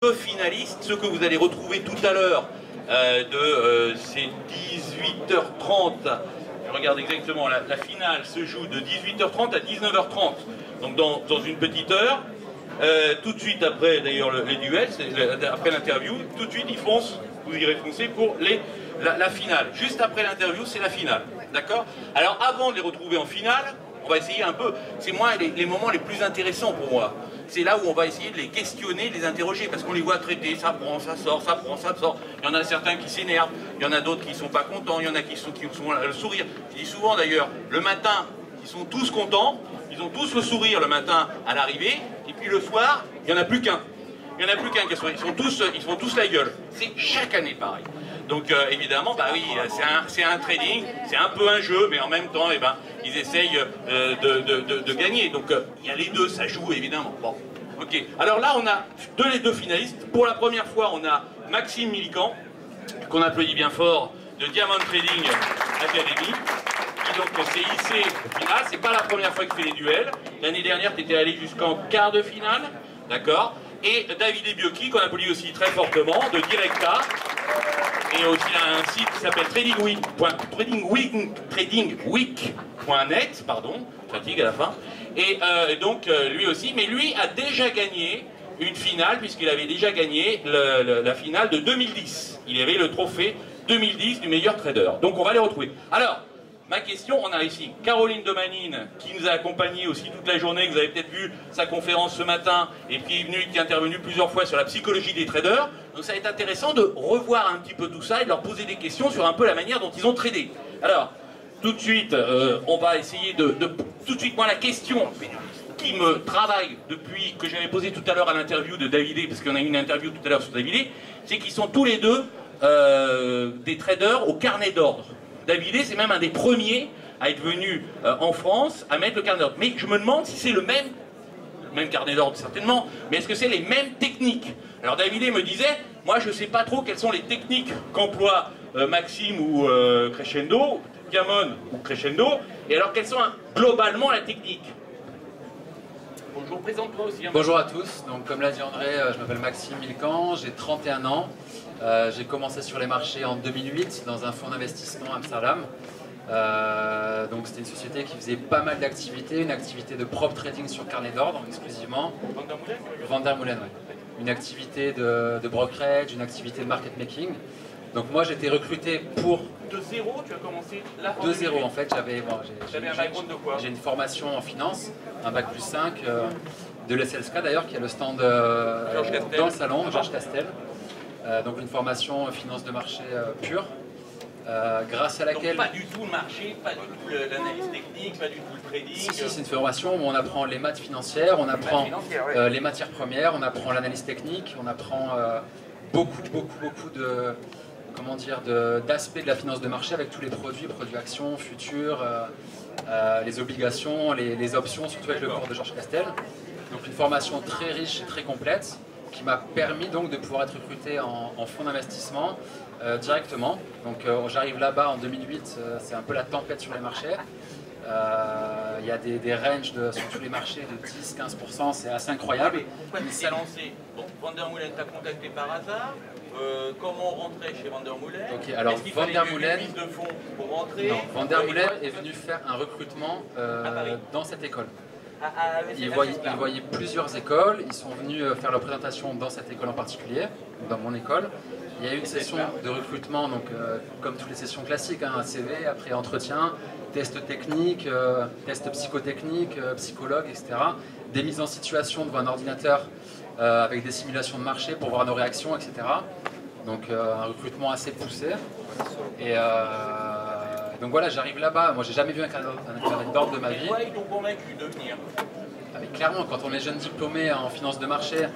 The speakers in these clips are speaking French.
deux finalistes, ceux que vous allez retrouver tout à l'heure, c'est 18h30. Je regarde exactement, la finale se joue de 18h30 à 19h30, donc dans une petite heure. Tout de suite après d'ailleurs les duels, après l'interview, tout de suite ils foncent, vous irez foncer pour la finale. Juste après l'interview, c'est la finale, d'accord? Alors avant de les retrouver en finale, on va essayer un peu, c'est moi les moments les plus intéressants pour moi. C'est là où on va essayer de les questionner, de les interroger, parce qu'on les voit traiter, ça prend, ça sort, ça prend, ça sort. Il y en a certains qui s'énervent, il y en a d'autres qui ne sont pas contents, il y en a qui sont le sourire. Je dis souvent d'ailleurs, le matin, ils sont tous contents, ils ont tous le sourire le matin à l'arrivée, et puis le soir, il n'y en a plus qu'un. Il n'y en a plus qu'un qui a sourire, ils font tous la gueule. C'est chaque année pareil. Donc évidemment, bah oui, c'est un trading, c'est un peu un jeu, mais en même temps, eh ben, ils essayent de gagner. Donc il y a les deux, ça joue évidemment. Bon, ok. Alors là, on a les deux finalistes. Pour la première fois, on a Maxime Milican, qu'on applaudit bien fort, de Diamond Trading Academy, qui donc s'est hissé au final. C'est pas la première fois qu'il fait les duels. L'année dernière, tu étais allé jusqu'en quart de finale, d'accord? Et David Biocchi, qu'on applaudit aussi très fortement, de Directa. Et aussi un site qui s'appelle tradingweek.net, pardon, fatigue à la fin. Et donc lui aussi, mais lui a déjà gagné une finale, puisqu'il avait déjà gagné la finale de 2010. Il avait le trophée 2010 du meilleur trader. Donc on va les retrouver. Alors, ma question, on a ici Caroline Domanine, qui nous a accompagnés aussi toute la journée, que vous avez peut-être vu sa conférence ce matin, et qui est intervenue plusieurs fois sur la psychologie des traders. Donc ça va être intéressant de revoir un petit peu tout ça et de leur poser des questions sur un peu la manière dont ils ont tradé. Alors, tout de suite, on va essayer tout de suite, moi la question qui me travaille depuis que j'avais posé tout à l'heure à l'interview de David, parce qu'on a eu une interview tout à l'heure sur David, c'est qu'ils sont tous les deux des traders au carnet d'ordre. David, c'est même un des premiers à être venu en France à mettre le carnet d'ordre. Mais je me demande si c'est le même carnet d'ordre certainement, mais est-ce que c'est les mêmes techniques? Alors David me disait, moi je ne sais pas trop quelles sont les techniques qu'emploie Maxime ou Crescendo, Diamond ou Crescendo, et alors quelles sont globalement la technique? Bon, je vous présente toi aussi. Bonjour à tous, donc comme l'a dit André, je m'appelle Maxime Milican, j'ai 31 ans. J'ai commencé sur les marchés en 2008 dans un fonds d'investissement à Amsterdam. Donc c'était une société qui faisait pas mal d'activités, une activité de prop trading sur carnet d'ordre exclusivement. Vandermeulen, ouais. Une activité de brokerage, une activité de market making. Donc moi j'étais recruté pour... De zéro, tu as commencé là? De zéro en fait, j'avais un background de quoi? J'ai une formation en finance, un bac plus 5 de l'SLSK d'ailleurs qui a le stand dans le salon, Georges Castel. Donc une formation finance de marché pure, grâce à laquelle... Donc pas du tout le marché, pas du tout l'analyse technique, pas du tout le trading... Si, c'est une formation où on apprend les maths financières, on apprend les matières premières, on apprend l'analyse technique, on apprend beaucoup de... comment dire, d'aspects de la finance de marché avec tous les produits actions, futurs, les obligations, les options, surtout avec le cours de Georges Castel. Donc une formation très riche et très complète, qui m'a permis donc de pouvoir être recruté en fonds d'investissement directement. Donc j'arrive là-bas en 2008, c'est un peu la tempête sur les marchés. Il y a des ranges sur tous les marchés de 10-15%, c'est assez incroyable. Mais pourquoi tu t'es lancé? Bon, Vandermeulen t'a contacté par hasard. Comment on rentrait chez Vandermeulen? Okay, alors Vandermeulen, de fonds pour rentrer? Non, Vandermeulen est venu faire un recrutement dans cette école. Ils voyaient plusieurs écoles, ils sont venus faire leur présentation dans cette école en particulier, dans mon école. Il y a eu une session de recrutement, donc comme toutes les sessions classiques, un CV, après entretien, test technique, test psychotechnique, psychologue, etc. Des mises en situation devant un ordinateur avec des simulations de marché pour voir nos réactions, etc. Donc un recrutement assez poussé. Et donc voilà, j'arrive là-bas, moi j'ai jamais vu un carnet d'ordre de ma vie. Pourquoi ils t'ont convaincu de venir? Mais clairement, quand on est jeune diplômé en finance de marché,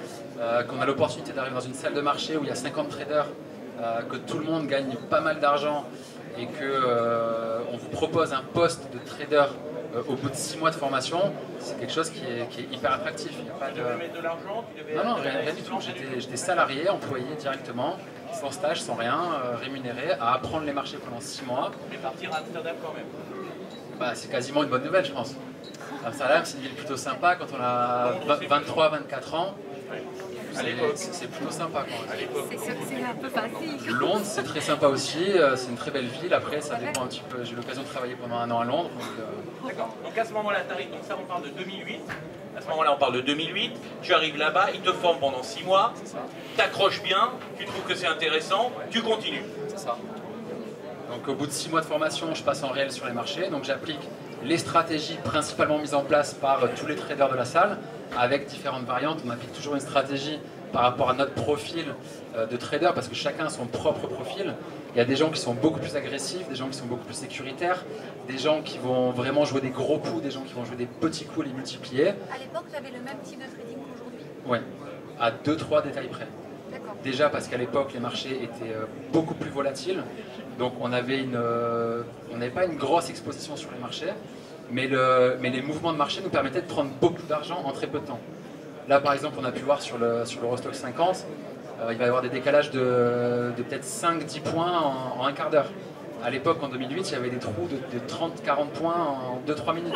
qu'on a l'opportunité d'arriver dans une salle de marché où il y a 50 traders, que tout le monde gagne pas mal d'argent et qu'on vous propose un poste de trader au bout de 6 mois de formation, c'est quelque chose qui est hyper attractif. Il y a pas tu devais mettre de l'argent? Non, rien du tout. J'étais salarié, employé directement, sans stage, sans rien, rémunéré, à apprendre les marchés pendant 6 mois. Mais partir à Amsterdam quand même? Bah, c'est quasiment une bonne nouvelle, je pense. Amsterdam, c'est une ville plutôt sympa quand on a 23-24 ans. c'est plutôt sympa quand même. C'est un peu facile. Londres, c'est très sympa aussi, c'est une très belle ville. Après, ça dépend un petit peu. J'ai eu l'occasion de travailler pendant 1 an à Londres. D'accord. Donc à ce moment-là, tu arrives, donc ça on parle de 2008. À ce moment-là, on parle de 2008. Tu arrives là-bas, ils te forment pendant 6 mois. Tu accroches bien, tu trouves que c'est intéressant, tu continues. C'est ça. Donc au bout de 6 mois de formation, je passe en réel sur les marchés. Donc j'applique les stratégies principalement mises en place par tous les traders de la salle, avec différentes variantes. On applique toujours une stratégie par rapport à notre profil de trader, parce que chacun a son propre profil. Il y a des gens qui sont beaucoup plus agressifs, des gens qui sont beaucoup plus sécuritaires, des gens qui vont vraiment jouer des gros coups, des gens qui vont jouer des petits coups et les multiplier. À l'époque, tu avais le même type de trading qu'aujourd'hui? Oui, à 2-3 détails près. Déjà parce qu'à l'époque, les marchés étaient beaucoup plus volatiles. Donc on n'avait pas une grosse exposition sur les marchés, mais les mouvements de marché nous permettaient de prendre beaucoup d'argent en très peu de temps. Là par exemple, on a pu voir sur l'Eurostoxx 50, il va y avoir des décalages de peut-être 5-10 points en un quart d'heure. À l'époque, en 2008, il y avait des trous de 30-40 points en 2-3 minutes.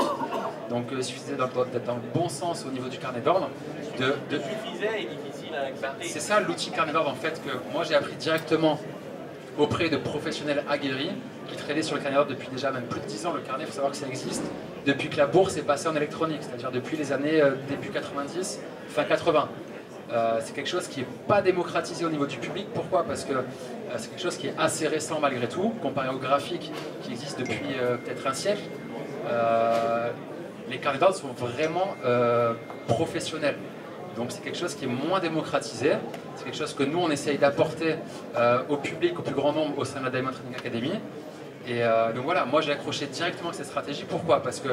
Donc il suffisait d'être dans le bon sens au niveau du carnet d'ordre. Suffisait et difficile à exploiter. C'est ça l'outil carnet d'ordre en fait que moi j'ai appris directement auprès de professionnels aguerris qui tradaient sur le carnet d'ordre depuis déjà même plus de 10 ans. Le carnet, il faut savoir que ça existe depuis que la bourse est passée en électronique, c'est-à-dire depuis les années début 90, fin 80. C'est quelque chose qui n'est pas démocratisé au niveau du public. Pourquoi? Parce que c'est quelque chose qui est assez récent malgré tout, comparé au graphique qui existe depuis peut-être un siècle. Les carnets d'ordre sont vraiment professionnels. Donc c'est quelque chose qui est moins démocratisé, c'est quelque chose que nous on essaye d'apporter au public, au plus grand nombre au sein de la Diamond Trading Academy. Et donc voilà, moi j'ai accroché directement avec cette stratégie. Pourquoi? Parce que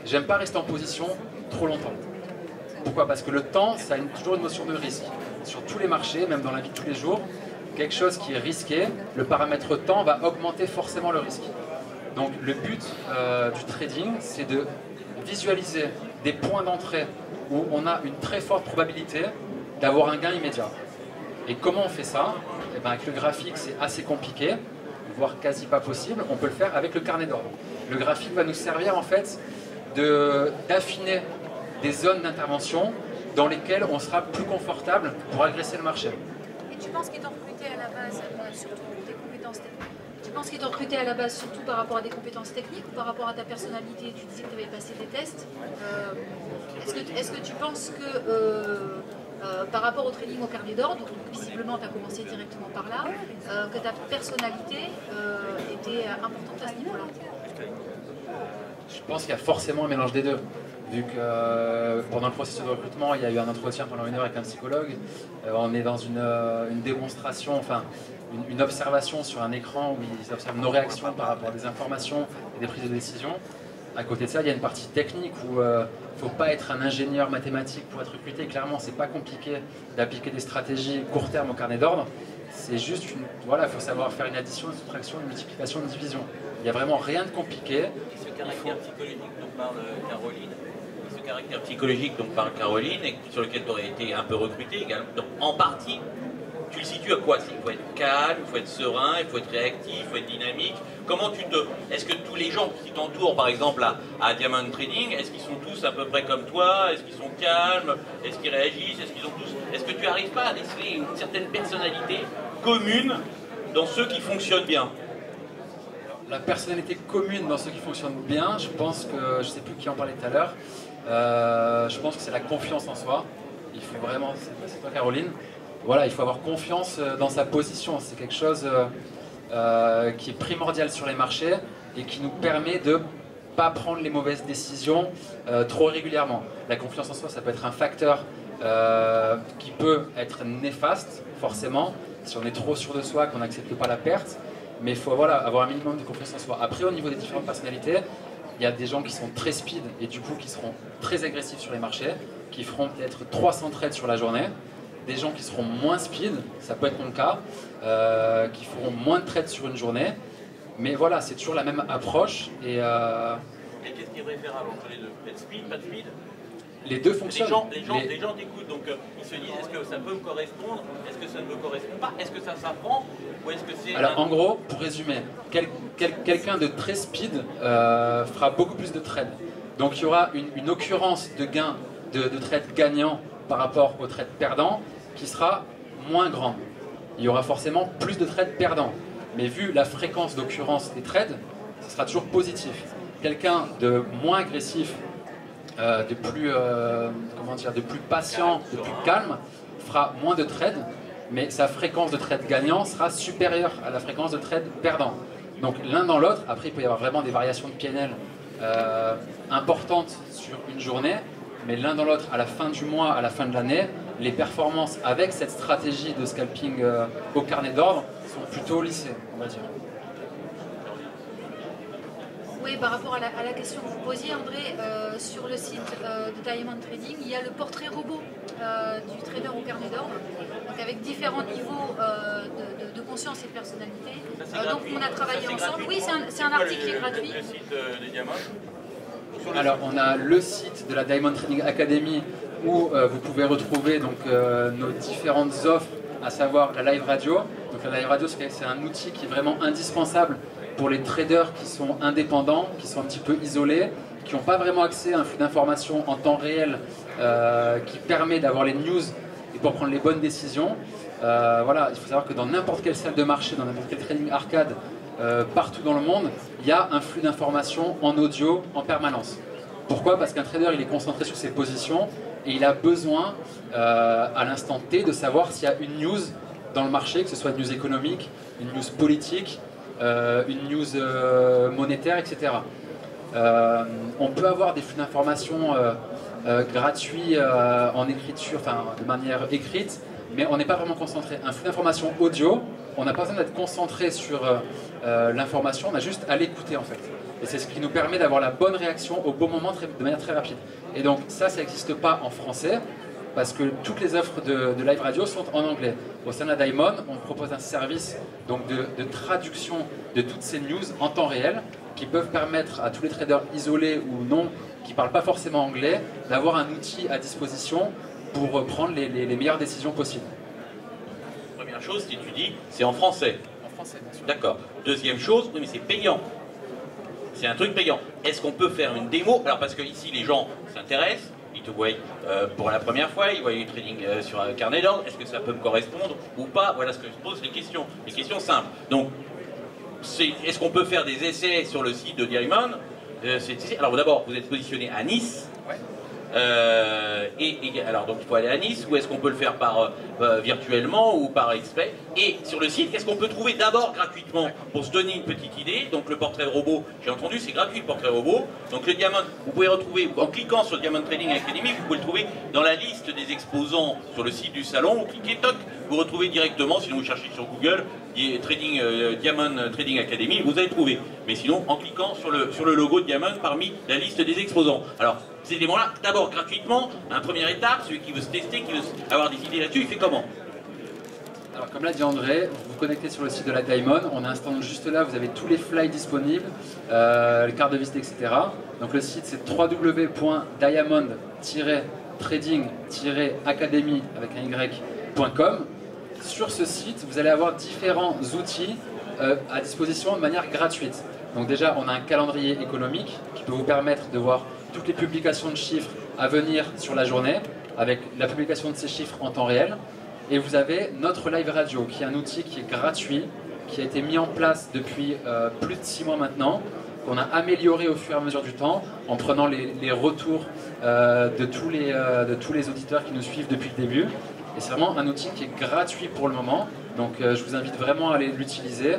j'aime pas rester en position trop longtemps. Pourquoi? Parce que le temps, ça a toujours une notion de risque. Sur tous les marchés, même dans la vie de tous les jours, quelque chose qui est risqué, le paramètre temps va augmenter forcément le risque. Donc le but du trading, c'est de visualiser des points d'entrée où on a une très forte probabilité d'avoir un gain immédiat. Et comment on fait ça? Eh bien, avec le graphique, c'est assez compliqué, voire quasi pas possible. On peut le faire avec le carnet d'ordre. Le graphique va nous servir en fait d'affiner des zones d'intervention dans lesquelles on sera plus confortable pour agresser le marché. Et tu penses qu'ils t'ont recruté à la base surtout pour des compétences techniques? Tu penses qu'ils t'ont recruté à la base surtout par rapport à des compétences techniques ou par rapport à ta personnalité? Tu disais que tu avais passé des tests. Est-ce que tu penses que par rapport au trading au carnet d'ordre, visiblement tu as commencé directement par là, que ta personnalité était importante à ce niveau-là? Je pense qu'il y a forcément un mélange des deux. Vu que pendant le processus de recrutement, il y a eu un entretien pendant 1 heure avec un psychologue, on est dans une démonstration, enfin une observation sur un écran où ils observent nos réactions par rapport à des informations et des prises de décision. À côté de ça, il y a une partie technique où il ne faut pas être un ingénieur mathématique pour être recruté. Clairement, c'est pas compliqué d'appliquer des stratégies court terme au carnet d'ordre. C'est juste, il faut savoir faire une addition, une soustraction, une multiplication, une division. Il n'y a vraiment rien de compliqué. Et ce caractère psychologique dont parle Caroline, caractère psychologique dont parle Caroline et sur lequel tu aurais été un peu recruté également. Donc en partie, tu le situes à quoi? Il faut être calme, il faut être serein, il faut être réactif, il faut être dynamique. Comment est-ce que tous les gens qui t'entourent, par exemple à Diamond Trading, est-ce qu'ils sont tous à peu près comme toi? Est-ce qu'ils sont calmes? Est-ce qu'ils réagissent? Est-ce que tu n'arrives pas à déceler une certaine personnalité commune dans ceux qui fonctionnent bien? La personnalité commune dans ceux qui fonctionnent bien, je pense que, je ne sais plus qui en parlait tout à l'heure, je pense que c'est la confiance en soi. Il faut vraiment, c'est toi Caroline, voilà, il faut avoir confiance dans sa position. C'est quelque chose qui est primordial sur les marchés et qui nous permet de ne pas prendre les mauvaises décisions trop régulièrement. La confiance en soi, ça peut être un facteur qui peut être néfaste, forcément, si on est trop sûr de soi, qu'on n'accepte pas la perte. Mais il faut avoir un minimum de confiance en soi. Après, au niveau des différentes personnalités, il y a des gens qui sont très speed et du coup qui seront très agressifs sur les marchés, qui feront peut-être 300 trades sur la journée. Des gens qui seront moins speed, ça peut être mon cas, qui feront moins de trades sur une journée. Mais voilà, c'est toujours la même approche. Et qu'est-ce qui est préférable entre les deux? Être speed, pas de speed? Les deux fonctionnent. Les gens t'écoutent, donc ils se disent est-ce que ça peut me correspondre? Est-ce que ça ne me correspond pas? Est-ce que ça s'apprend? Ou est-ce que c'est... Alors en gros, pour résumer, quelqu'un de très speed fera beaucoup plus de trades. Donc il y aura une occurrence de gains, de trades gagnants par rapport au trade perdant qui sera moins grande. Il y aura forcément plus de trades perdants. Mais vu la fréquence d'occurrence des trades, ce sera toujours positif. Quelqu'un de moins agressif, de plus patient, de plus calme, fera moins de trades, mais sa fréquence de trade gagnant sera supérieure à la fréquence de trade perdant. Donc l'un dans l'autre, après il peut y avoir vraiment des variations de PNL importantes sur une journée, mais l'un dans l'autre, à la fin du mois, à la fin de l'année, les performances avec cette stratégie de scalping au carnet d'ordre sont plutôt lissées, on va dire. Oui, par rapport à la question que vous posiez, André, sur le site de Diamond Trading, il y a le portrait robot du trader au carnet d'ordre, donc avec différents niveaux de conscience et de personnalité. Donc on a travaillé ensemble. Oui, c'est un article qui est gratuit. Le site de Diamond. Alors on a le site de la Diamond Trading Academy où vous pouvez retrouver donc, nos différentes offres, à savoir la live radio. Donc la live radio, c'est un outil qui est vraiment indispensable pour les traders qui sont indépendants, qui sont un petit peu isolés, qui n'ont pas vraiment accès à un flux d'informations en temps réel qui permet d'avoir les news et pour prendre les bonnes décisions. Voilà, il faut savoir que dans n'importe quelle salle de marché, dans n'importe quel trading arcade, partout dans le monde, il y a un flux d'informations en audio en permanence. Pourquoi? Parce qu'un trader, il est concentré sur ses positions et il a besoin, à l'instant T, de savoir s'il y a une news dans le marché, que ce soit une news économique, une news politique, une news monétaire, etc. On peut avoir des flux d'informations gratuits en écriture, enfin de manière écrite, mais on n'est pas vraiment concentré. Un flux d'informations audio, on n'a pas besoin d'être concentré sur l'information, on a juste à l'écouter en fait. Et c'est ce qui nous permet d'avoir la bonne réaction au bon moment de manière très rapide. Et donc ça n'existe pas en français, parce que toutes les offres de live radio sont en anglais. Au sein de la Diamond, on propose un service donc, de traduction de toutes ces news en temps réel, qui peuvent permettre à tous les traders isolés ou non, qui ne parlent pas forcément anglais, d'avoir un outil à disposition pour prendre les meilleures décisions possibles. Première chose, si tu dis, c'est en français. En français, bien sûr. D'accord. Deuxième chose, oui, mais c'est payant. C'est un truc payant. Est-ce qu'on peut faire une démo? Alors parce que ici les gens s'intéressent, ils te voient pour la première fois, ils voient du trading sur un carnet d'ordre, est-ce que ça peut me correspondre ou pas? Voilà ce que je pose, les questions simples. Donc, est-ce qu'on peut faire des essais sur le site de Diamond? Alors d'abord, vous êtes positionné à Nice. Ouais. Alors donc il faut aller à Nice, ou est-ce qu'on peut le faire par virtuellement ou par exprès? Et sur le site, qu'est-ce qu'on peut trouver d'abord gratuitement pour se donner une petite idée? Donc le portrait robot, j'ai entendu, c'est gratuit le portrait robot. Donc le Diamond, vous pouvez retrouver, en cliquant sur Diamond Trading Academy, vous pouvez le trouver dans la liste des exposants sur le site du salon. Vous cliquez, toc, vous retrouvez directement, sinon vous cherchez sur Google, Diamond Trading Academy, vous allez trouver. Mais sinon, en cliquant sur le logo de Diamond parmi la liste des exposants. Alors, ces éléments-là, d'abord gratuitement, une première étape, celui qui veut se tester, qui veut avoir des idées là-dessus, il fait comment? Alors comme l'a dit André, vous vous connectez sur le site de la Diamond, on a un stand juste là, vous avez tous les fly disponibles, les cartes de visite, etc. Donc le site c'est www.diamond-trading-academy avec un y.com. Sur ce site, vous allez avoir différents outils à disposition de manière gratuite. Donc déjà, on a un calendrier économique qui peut vous permettre de voir toutes les publications de chiffres à venir sur la journée, avec la publication de ces chiffres en temps réel. Et vous avez notre live radio, qui est un outil qui est gratuit, qui a été mis en place depuis plus de 6 mois maintenant, qu'on a amélioré au fur et à mesure du temps, en prenant les retours de tous les auditeurs qui nous suivent depuis le début. Et c'est vraiment un outil qui est gratuit pour le moment, donc je vous invite vraiment à aller l'utiliser.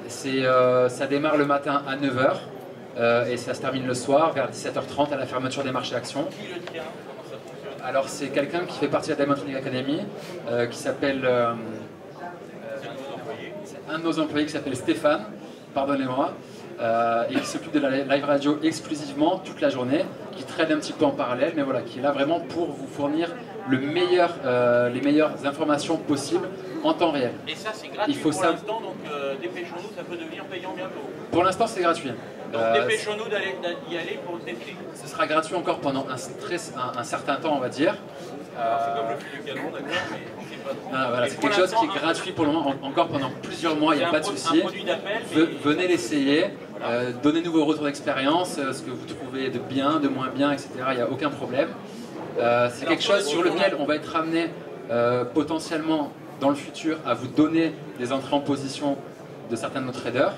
Ça démarre le matin à 9 h. Et ça se termine le soir vers 17 h 30 à la fermeture des marchés actions. Qui le tient? Comment ça fonctionne? Alors c'est quelqu'un qui fait partie de la Diamond Trading Academy, qui s'appelle... c'est un de nos employés qui s'appelle Stéphane, pardonnez-moi, et qui s'occupe de la live radio exclusivement toute la journée, qui trade un petit peu en parallèle, mais voilà, qui est là vraiment pour vous fournir les meilleures informations possibles en temps réel. Et ça c'est gratuit pour l'instant, donc dépêchons-nous, ça peut devenir payant bientôt. Pour l'instant c'est gratuit. Donc dépêchons-nous d'y aller pour tester. Ce sera gratuit encore pendant un certain temps, on va dire. C'est comme le flux de canon, d'accord, mais c'est pas trop. Voilà, c'est quelque chose qui est gratuit pour le moment, encore pendant plusieurs mois, il n'y a pas de souci. Venez l'essayer, donnez-nous vos retours d'expérience, ce que vous trouvez de bien, de moins bien, etc. Il n'y a aucun problème. C'est quelque chose sur lequel on va être amené potentiellement dans le futur à vous donner des entrées en position de certains de nos traders.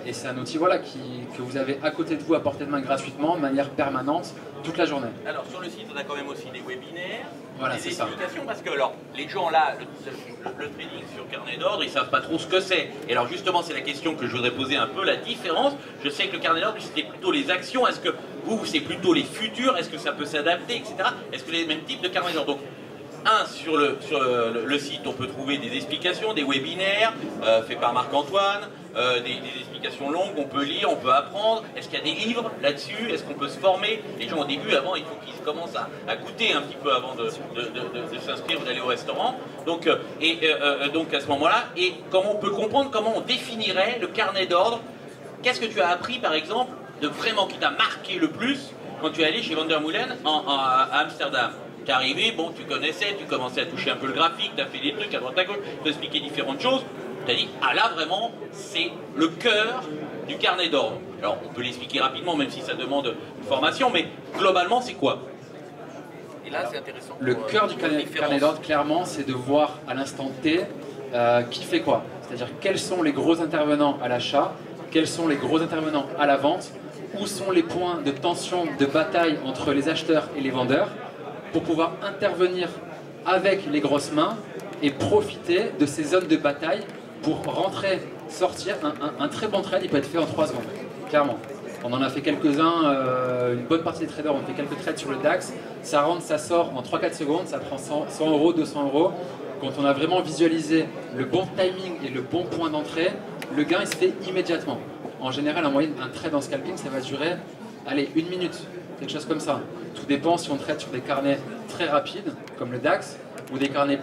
Et c'est un outil voilà, que vous avez à côté de vous à portée de main gratuitement, de manière permanente, toute la journée. Alors sur le site, on a quand même aussi des webinaires, voilà, des explications, parce que alors, les gens là, le trading sur carnet d'ordre, ils ne savent pas trop ce que c'est. Et alors justement, c'est la question que je voudrais poser un peu, la différence. Je sais que le carnet d'ordre, c'était plutôt les actions. Est-ce que vous, c'est plutôt les futurs? Est-ce que ça peut s'adapter, etc. Est-ce que les mêmes types de carnet d'ordre? Donc, sur le site, on peut trouver des explications, des webinaires faits par Marc-Antoine, des explications longues, on peut lire, on peut apprendre. Est-ce qu'il y a des livres là-dessus? Est-ce qu'on peut se former? Les gens au début, avant, il faut qu'ils commencent à goûter un petit peu avant de s'inscrire ou d'aller au restaurant. Donc, donc à ce moment-là, et comment on peut comprendre, comment on définirait le carnet d'ordre? Qu'est-ce que tu as appris, par exemple, de vraiment qui t'a marqué le plus quand tu es allé chez Vandermeulen à Amsterdam? T'es arrivé, bon, tu connaissais, tu commençais à toucher un peu le graphique, tu as fait des trucs à droite à gauche, tu as expliqué différentes choses. Tu as dit, ah là vraiment, c'est le cœur du carnet d'ordre. Alors, on peut l'expliquer rapidement, même si ça demande une formation, mais globalement, c'est quoi? Et là, c'est intéressant. Le cœur du carnet d'ordre, clairement, c'est de voir à l'instant T qui fait quoi. C'est-à-dire, quels sont les gros intervenants à l'achat, quels sont les gros intervenants à la vente, où sont les points de tension, de bataille entre les acheteurs et les vendeurs, pour pouvoir intervenir avec les grosses mains et profiter de ces zones de bataille pour rentrer, sortir. Un très bon trade, il peut être fait en 3 secondes, clairement. On en a fait quelques-uns, une bonne partie des traders ont fait quelques trades sur le DAX. Ça rentre, ça sort en 3-4 secondes, ça prend 100 €, 200 €. Quand on a vraiment visualisé le bon timing et le bon point d'entrée, le gain il se fait immédiatement. En général, en moyenne, un trade en scalping, ça va durer, allez, 1 minute, quelque chose comme ça. Tout dépend si on traite sur des carnets très rapides, comme le DAX, ou des carnets